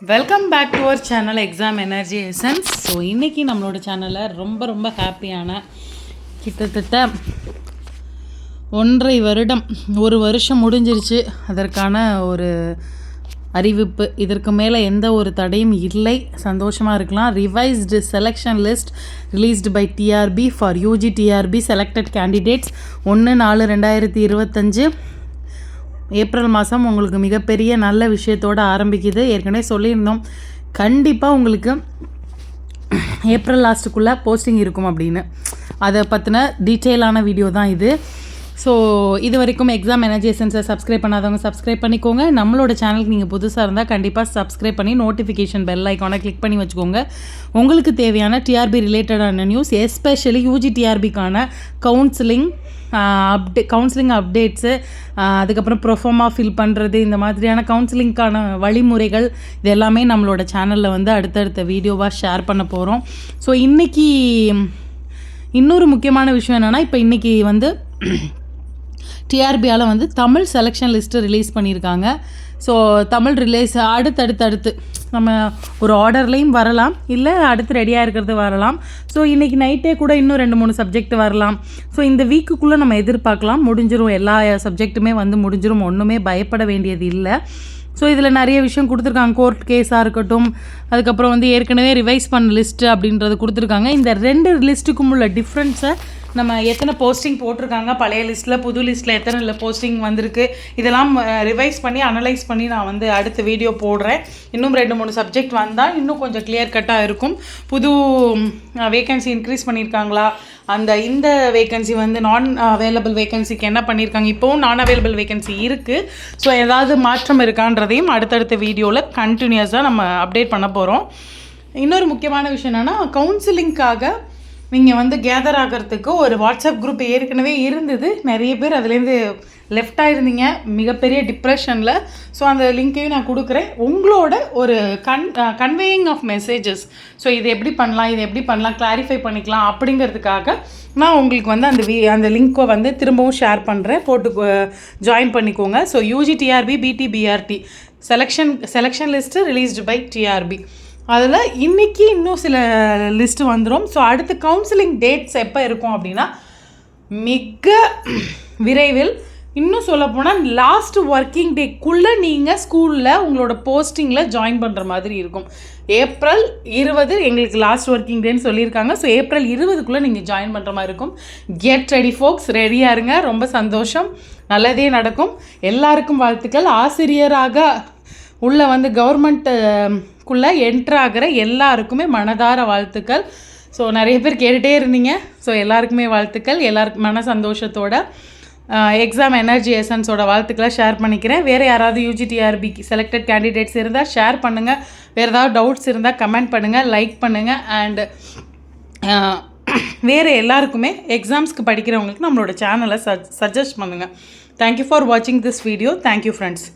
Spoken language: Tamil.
Welcome back to our channel exam energy essence. So இன்றைக்கி நம்மளோட சேனலில் ரொம்ப ஹாப்பியான கிட்டத்தட்ட 1.5 வருடம், ஒரு வருஷம் முடிஞ்சிருச்சு. அதற்கான ஒரு அறிவிப்பு, இதற்கு மேலே எந்த ஒரு தடையும் இல்லை, சந்தோஷமாக இருக்கலாம். Revised selection list released by TRB for UG TRB selected candidates 1/4/2025 April மாதம் உங்களுக்கு மிகப்பெரிய நல்ல விஷயத்தோடு ஆரம்பிக்குது. ஏற்கனவே சொல்லியிருந்தோம், கண்டிப்பாக உங்களுக்கு ஏப்ரல் லாஸ்ட்டுக்குள்ளே போஸ்டிங் இருக்கும் அப்படின்னு. அதை பற்றின டீட்டெயிலான வீடியோ தான் இது. ஸோ இது வரைக்கும் எக்ஸாம் எனர்ஜி எசன்ஸை சப்ஸ்கிரைப் பண்ணாதவங்க சப்ஸ்கிரைப் பண்ணிக்கோங்க. நம்மளோட சேனலுக்கு நீங்கள் புதுசாக இருந்தால் கண்டிப்பாக சப்ஸ்கிரைப் பண்ணி நோட்டிஃபிகேஷன் பெல் ஐக்கானை கிளிக் பண்ணி வச்சுக்கோங்க. உங்களுக்கு தேவையான டிஆர்பி ரிலேட்டடான நியூஸ், எஸ்பெஷலி யூஜி டிஆர்பிக்கான கவுன்சிலிங் அப்டேட்ஸு, அதுக்கப்புறம் ப்ரொஃபார்மா ஃபில் பண்ணுறது, இந்த மாதிரியான கவுன்சிலிங்க்கான வழிமுறைகள், இது எல்லாமே நம்மளோட சேனலில் வந்து அடுத்தடுத்த வீடியோவாக ஷேர் பண்ண போகிறோம். ஸோ இன்றைக்கி இன்னொரு முக்கியமான விஷயம் என்னென்னா, இப்போ இன்றைக்கி வந்து டிஆர்பியால் வந்து தமிழ் செலெக்ஷன் லிஸ்ட்டு ரிலீஸ் பண்ணியிருக்காங்க. ஸோ தமிழ் ரிலீஸ் அடுத்து நம்ம ஒரு ஆர்டர்லேயும் வரலாம், இல்லை அடுத்து ரெடியாக இருக்கிறது வரலாம். ஸோ இன்றைக்கி நைட்டே கூட இன்னும் 2-3 சப்ஜெக்ட் வரலாம். ஸோ இந்த வீக்குக்குள்ளே நம்ம எதிர்பார்க்கலாம். முடிஞ்சிரும், எல்லா சப்ஜெக்ட்டுமே வந்து முடிஞ்சிரும், ஒன்றுமே பயப்பட வேண்டியது இல்லை. ஸோ இதில் நிறைய விஷயம் கொடுத்துருக்காங்க. கோர்ட் கேஸாக இருக்கட்டும், அதுக்கப்புறம் வந்து ஏற்கனவே ரிவைஸ் பண்ண லிஸ்ட்டு அப்படின்றது கொடுத்துருக்காங்க. இந்த 2 லிஸ்ட்டுக்கும் உள்ள டிஃப்ரென்ஸை, நம்ம எத்தனை போஸ்டிங் போட்டிருக்காங்க பழைய லிஸ்ட்டில், புது லிஸ்ட்டில் எத்தனை போஸ்டிங் வந்திருக்கு, இதெல்லாம் ரிவைஸ் பண்ணி அனலைஸ் பண்ணி நான் வந்து அடுத்த வீடியோ போடுறேன். இன்னும் 2-3 சப்ஜெக்ட் வந்தால் இன்னும் கொஞ்சம் கிளியர் கட்டாக இருக்கும். புது வேகன்சி இன்க்ரீஸ் பண்ணியிருக்காங்களா, இந்த வேகன்சி வந்து நான் அவைலபிள் வேகன்சிக்கு என்ன பண்ணியிருக்காங்க, இப்போவும் நான் அவைலபிள் வேகன்சி இருக்குது. ஸோ ஏதாவது மாற்றம் இருக்கான்றதையும் அடுத்தடுத்த வீடியோவில் கண்டினியூஸாக நம்ம அப்டேட் பண்ண போகிறோம். இன்னொரு முக்கியமான விஷயம் என்னென்னா, கவுன்சிலிங்காக நீங்கள் வந்து கேதர் ஆகிறதுக்கு ஒரு வாட்ஸ்அப் குரூப் ஏற்கனவே இருந்தது. நிறைய பேர் அதுலேருந்து லெஃப்ட் ஆகிருந்தீங்க மிகப்பெரிய டிப்ரெஷனில். ஸோ அந்த லிங்க்கையும் நான் கொடுக்குறேன். உங்களோட ஒரு கன்வேயிங் ஆஃப் மெசேஜஸ், ஸோ இது எப்படி பண்ணலாம் கிளாரிஃபை பண்ணிக்கலாம் அப்படிங்கிறதுக்காக நான் உங்களுக்கு வந்து அந்த லிங்க்கை வந்து திரும்பவும் ஷேர் பண்ணுறேன், போட்டு ஜாயின் பண்ணிக்கோங்க. So UG TRB PDPRT selection list released by TRB, அதில் இன்றைக்கி இன்னும் சில லிஸ்ட்டு வந்துடும். ஸோ அடுத்து கவுன்சிலிங் டேட்ஸ் எப்போ இருக்கும் அப்படின்னா, மிக விரைவில், இன்னும் சொல்லப்போனால் லாஸ்ட் ஒர்க்கிங் டேக்குள்ளே நீங்கள் ஸ்கூலில் உங்களோட போஸ்டிங்கில் ஜாயின் பண்ணுற மாதிரி இருக்கும். ஏப்ரல் 20 எங்களுக்கு லாஸ்ட் ஒர்க்கிங் டேன்னு சொல்லியிருக்காங்க. ஸோ ஏப்ரல் 20க்குள்ளே நீங்கள் ஜாயின் பண்ணுற மாதிரி இருக்கும். கெட் ரெடி ஃபோக்ஸ், ரெடியாக இருங்க. ரொம்ப சந்தோஷம், நல்லதே நடக்கும். எல்லாருக்கும் வாழ்த்துக்கள். ஆசிரியராக உள்ள வந்து கவர்மெண்ட்டுக்குள்ளே என்ட்ராகிற எல்லாருக்குமே மனதார வாழ்த்துக்கள். ஸோ நிறைய பேர் கேட்டுகிட்டே இருந்தீங்க. ஸோ எல்லாருக்குமே வாழ்த்துக்கள். எல்லாருக்கும் மன சந்தோஷத்தோட எக்ஸாம் எனர்ஜி எசன்ஸோட வாழ்த்துக்களை ஷேர் பண்ணிக்கிறேன். வேறு யாராவது யூஜிடிஆர்பி செலக்டட் கேண்டிடேட்ஸ் இருந்தால் ஷேர் பண்ணுங்கள். வேறு ஏதாவது டவுட்ஸ் இருந்தால் கமெண்ட் பண்ணுங்கள், லைக் பண்ணுங்கள். அண்டு வேறு எல்லாருக்குமே எக்ஸாம்ஸ்க்கு படிக்கிறவங்களுக்கு நம்மளோட சேனலை சஜஸ்ட் பண்ணுங்கள். தேங்க்யூ ஃபார் வாட்சிங் திஸ் வீடியோ. Thank you friends.